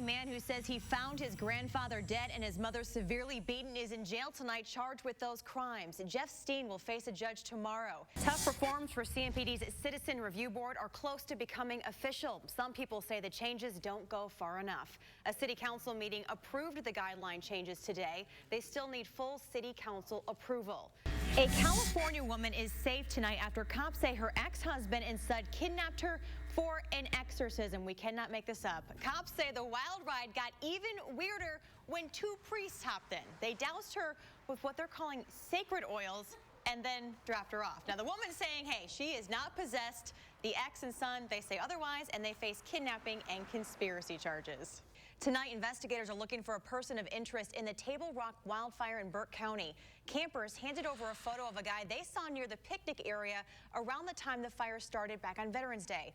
man who says he found his grandfather dead and his mother severely beaten is in jail tonight, charged with those crimes. Jeff Steen will face a judge tomorrow. Tough reforms for CMPD's Citizen Review Board are close to becoming official. Some people say the changes don't go far enough. A city council meeting approved the guideline changes today. They still need full city council approval. A California woman is safe tonight after cops say her ex-husband and son kidnapped her for an exorcism. We cannot make this up. Cops say the wild ride got even weirder when two priests hopped in. They doused her with what they're calling sacred oils and then dropped her off. Now, the woman's saying, hey, she is not possessed. The ex and son, they say otherwise, and they face kidnapping and conspiracy charges. Tonight, investigators are looking for a person of interest in the Table Rock wildfire in Burke County. Campers handed over a photo of a guy they saw near the picnic area around the time the fire started back on Veterans Day.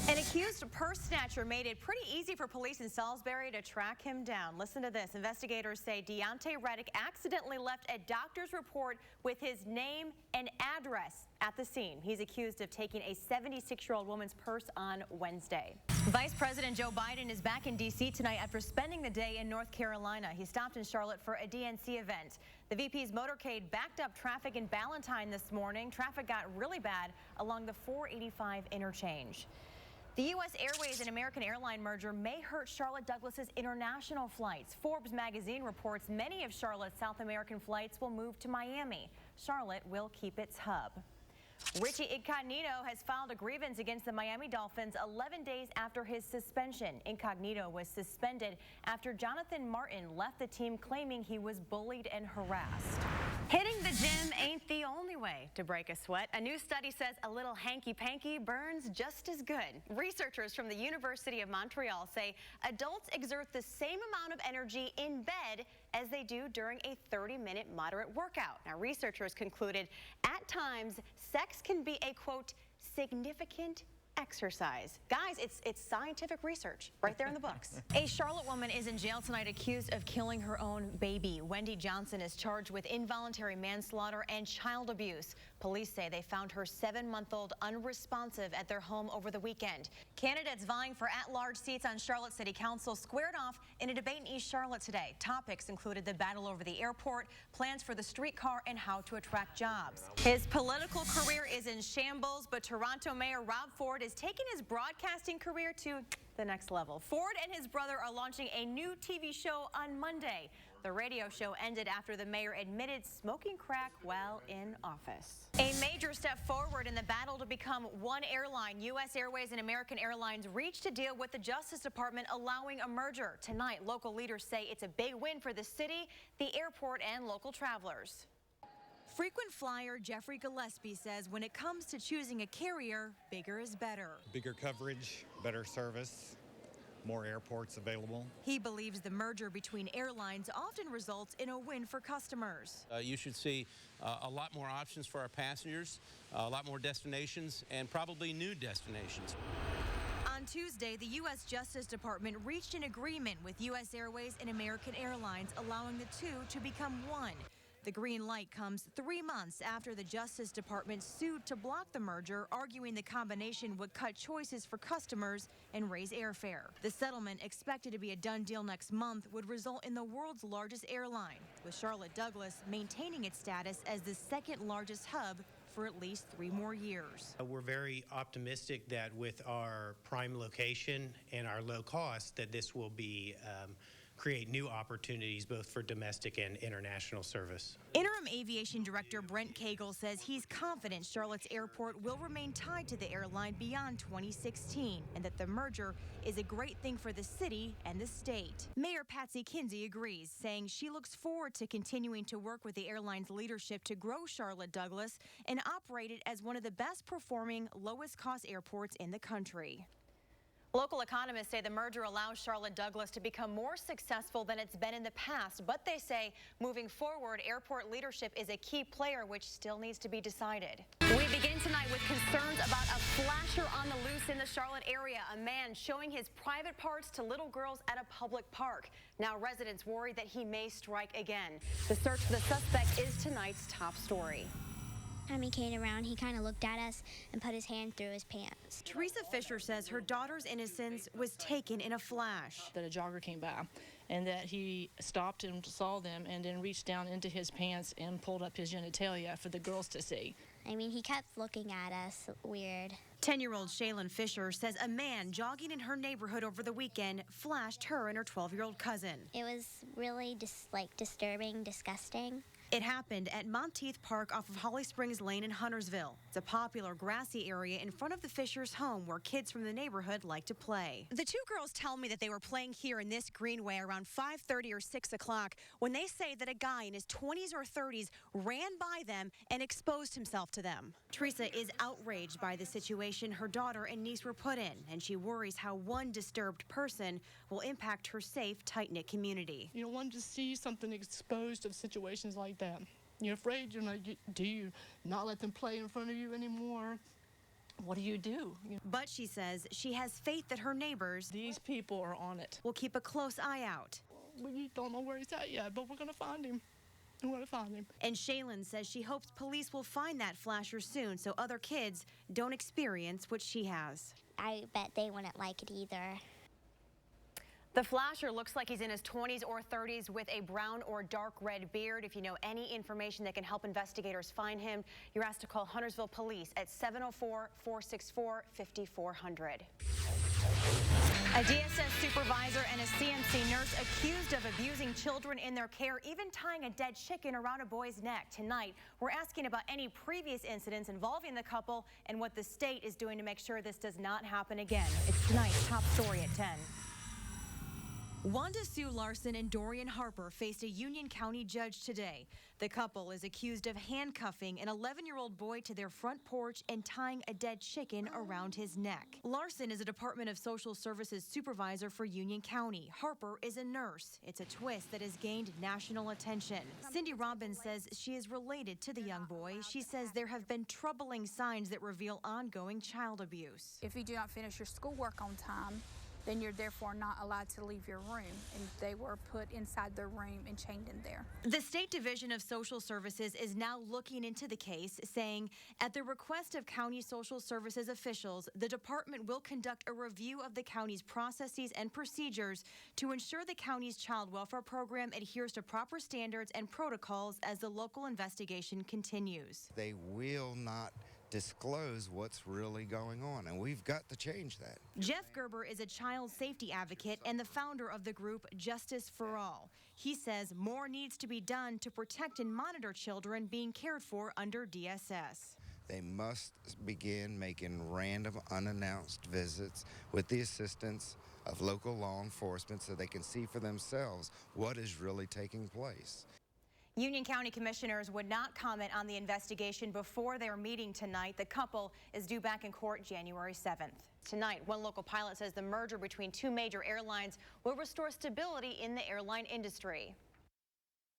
An accused purse snatcher made it pretty easy for police in Salisbury to track him down. Listen to this. Investigators say Deontay Reddick accidentally left a doctor's report with his name and address at the scene. He's accused of taking a 76-year-old woman's purse on Wednesday. Vice President Joe Biden is back in D.C. tonight after spending the day in North Carolina. He stopped in Charlotte for a DNC event. The VP's motorcade backed up traffic in Ballantyne this morning. Traffic got really bad along the 485 interchange. The U.S. Airways and American Airline merger may hurt Charlotte Douglas's international flights. Forbes magazine reports many of Charlotte's South American flights will move to Miami. Charlotte will keep its hub. Richie Incognito has filed a grievance against the Miami Dolphins 11 days after his suspension. Incognito was suspended after Jonathan Martin left the team claiming he was bullied and harassed. Hitting the gym ain't the only way to break a sweat. A new study says a little hanky-panky burns just as good. Researchers from the University of Montreal say adults exert the same amount of energy in bed as they do during a 30-minute moderate workout. Now, researchers concluded at times sex can be a, quote, significant exercise. Guys, it's scientific research right there in the books. A Charlotte woman is in jail tonight accused of killing her own baby. Wendy Johnson is charged with involuntary manslaughter and child abuse. Police say they found her 7-month-old unresponsive at their home over the weekend. Candidates vying for at-large seats on Charlotte City Council squared off in a debate in East Charlotte today. Topics included the battle over the airport, plans for the streetcar, and how to attract jobs. His political career is in shambles, but Toronto Mayor Rob Ford is taking his broadcasting career to the next level. Ford and his brother are launching a new TV show on Monday. The radio show ended after the mayor admitted smoking crack while in office. A major step forward in the battle to become one airline. U.S. Airways and American Airlines reached a deal with the Justice Department allowing a merger. Tonight, local leaders say it's a big win for the city, the airport, and local travelers. Frequent flyer Jeffrey Gillespie says when it comes to choosing a carrier, bigger is better. Bigger coverage, better service, more airports available. He believes the merger between airlines often results in a win for customers. You should see a lot more options for our passengers, a lot more destinations, and probably new destinations. On Tuesday, the U.S. Justice Department reached an agreement with U.S. Airways and American Airlines, allowing the two to become one. The green light comes 3 months after the Justice Department sued to block the merger, arguing the combination would cut choices for customers and raise airfare. The settlement, expected to be a done deal next month, would result in the world's largest airline, with Charlotte Douglas maintaining its status as the second largest hub for at least 3 more years. We're very optimistic that with our prime location and our low cost, that this will be create new opportunities both for domestic and international service. Interim Aviation Director Brent Cagle says he's confident Charlotte's airport will remain tied to the airline beyond 2016 and that the merger is a great thing for the city and the state. Mayor Patsy Kinsey agrees, saying she looks forward to continuing to work with the airline's leadership to grow Charlotte Douglas and operate it as one of the best performing, lowest cost airports in the country. Local economists say the merger allows Charlotte Douglas to become more successful than it's been in the past, but they say moving forward, airport leadership is a key player which still needs to be decided. We begin tonight with concerns about a flasher on the loose in the Charlotte area, a man showing his private parts to little girls at a public park. Now residents worry that he may strike again. The search for the suspect is tonight's top story. time he came around, he kind of looked at us and put his hand through his pants. Teresa Fisher says her daughter's innocence was taken in a flash. That a jogger came by and that he stopped and saw them and then reached down into his pants and pulled up his genitalia for the girls to see. I mean, he kept looking at us weird. 10-year-old Shaylin Fisher says a man jogging in her neighborhood over the weekend flashed her and her 12-year-old cousin. It was really disturbing, disgusting. It happened at Monteith Park off of Holly Springs Lane in Huntersville. It's a popular grassy area in front of the Fishers' home where kids from the neighborhood like to play. The two girls tell me that they were playing here in this greenway around 5:30 or 6 o'clock when they say that a guy in his 20s or 30s ran by them and exposed himself to them. Teresa is outraged by the situation her daughter and niece were put in, and she worries how one disturbed person will impact her safe, tight-knit community. You don't want to see something exposed of situations like that. You're afraid, do you not let them play in front of you anymore? What do you do? But she says she has faith that her neighbors, These people are on it. will keep a close eye out. We don't know where he's at yet, but we're going to find him. We're going to find him. And Shaylin says she hopes police will find that flasher soon so other kids don't experience what she has. I bet they wouldn't like it either. The flasher looks like he's in his 20s or 30s with a brown or dark red beard. If you know any information that can help investigators find him, you're asked to call Huntersville Police at 704-464-5400. A DSS supervisor and a CMC nurse accused of abusing children in their care, even tying a dead chicken around a boy's neck. Tonight, we're asking about any previous incidents involving the couple and what the state is doing to make sure this does not happen again. It's tonight's top story at 10. Wanda Sue Larson and Dorian Harper faced a Union County judge today. The couple is accused of handcuffing an 11-year-old boy to their front porch and tying a dead chicken around his neck. Larson is a Department of Social Services supervisor for Union County. Harper is a nurse. It's a twist that has gained national attention. Cindy Robbins says she is related to the young boy. She says there have been troubling signs that reveal ongoing child abuse. If you do not finish your schoolwork on time, then you're therefore not allowed to leave your room. And they were put inside their room and chained in there. The State Division of Social Services is now looking into the case, saying at the request of county social services officials, the department will conduct a review of the county's processes and procedures to ensure the county's child welfare program adheres to proper standards and protocols as the local investigation continues. They will not disclose what's really going on, and we've got to change that. Jeff Gerber is a child safety advocate and the founder of the group Justice for All. He says more needs to be done to protect and monitor children being cared for under DSS. They must begin making random, unannounced visits with the assistance of local law enforcement so they can see for themselves what is really taking place. Union County commissioners would not comment on the investigation before their meeting tonight. The couple is due back in court January 7th. Tonight, one local pilot says the merger between two major airlines will restore stability in the airline industry.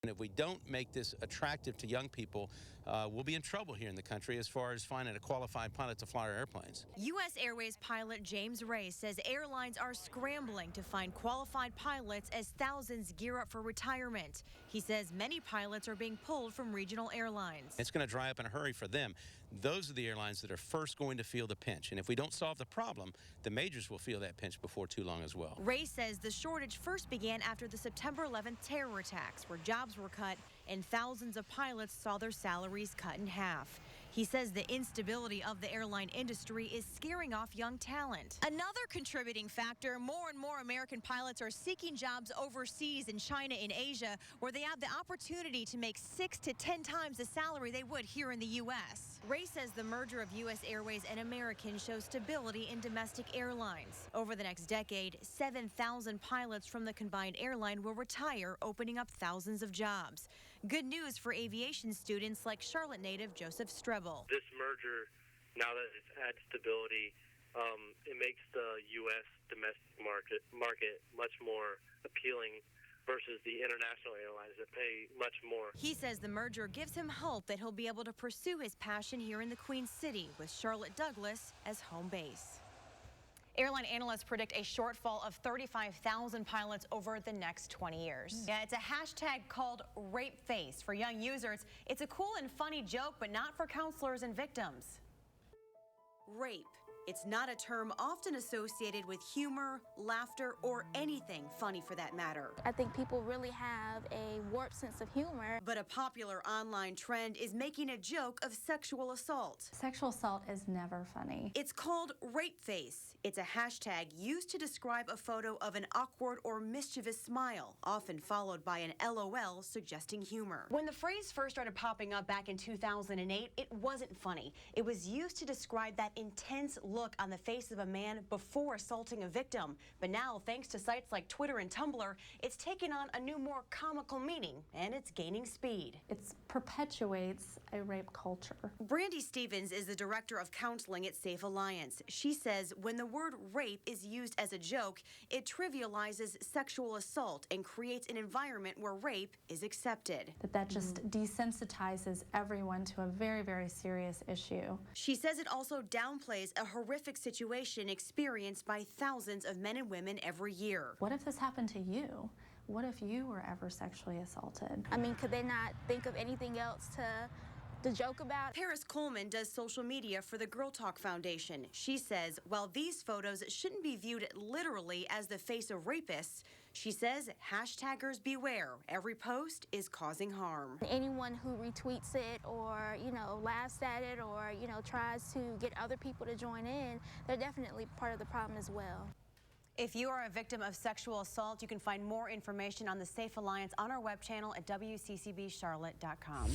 And if we don't make this attractive to young people, we'll be in trouble here in the country as far as finding a qualified pilot to fly our airplanes. U.S. Airways pilot James Ray says airlines are scrambling to find qualified pilots as thousands gear up for retirement. He says many pilots are being pulled from regional airlines. It's going to dry up in a hurry for them. Those are the airlines that are first going to feel the pinch. And if we don't solve the problem, the majors will feel that pinch before too long as well. Ray says the shortage first began after the September 11th terror attacks, where jobs were cut and thousands of pilots saw their salaries cut in half. He says the instability of the airline industry is scaring off young talent. Another contributing factor, more and more American pilots are seeking jobs overseas in China and Asia, where they have the opportunity to make 6 to 10 times the salary they would here in the U.S. Ray says the merger of U.S. Airways and American shows stability in domestic airlines. Over the next decade, 7,000 pilots from the combined airline will retire, opening up thousands of jobs. Good news for aviation students like Charlotte native Joseph Strebel. This merger, now that it's had stability, it makes the U.S. domestic market much more appealing versus the international airlines that pay much more. He says the merger gives him hope that he'll be able to pursue his passion here in the Queen City with Charlotte Douglas as home base. Airline analysts predict a shortfall of 35,000 pilots over the next 20 years. Yeah, it's a hashtag called Rape Face. For young users, it's a cool and funny joke, but not for counselors and victims. Rape. It's not a term often associated with humor, laughter, or anything funny for that matter. I think people really have a warped sense of humor. But a popular online trend is making a joke of sexual assault. Sexual assault is never funny. It's called Rape Face. It's a hashtag used to describe a photo of an awkward or mischievous smile, often followed by an LOL suggesting humor. When the phrase first started popping up back in 2008, it wasn't funny. It was used to describe that intense look on the face of a man before assaulting a victim. But now, thanks to sites like Twitter and Tumblr, it's taken on a new, more comical meaning, and it's gaining speed. It perpetuates a rape culture. Brandy Stevens is the director of counseling at Safe Alliance. She says when the word rape is used as a joke, it trivializes sexual assault and creates an environment where rape is accepted. That just desensitizes everyone to a very, very serious issue. She says it also downplays a horrific situation experienced by thousands of men and women every year. What if this happened to you? What if you were ever sexually assaulted? I mean, could they not think of anything else to joke about? Paris Coleman does social media for the Girl Talk Foundation. She says while these photos shouldn't be viewed literally as the face of rapists, she says hashtaggers beware. Every post is causing harm. Anyone who retweets it or, laughs at it or, tries to get other people to join in, they're definitely part of the problem as well. If you are a victim of sexual assault, you can find more information on the Safe Alliance on our web channel at WCCBcharlotte.com.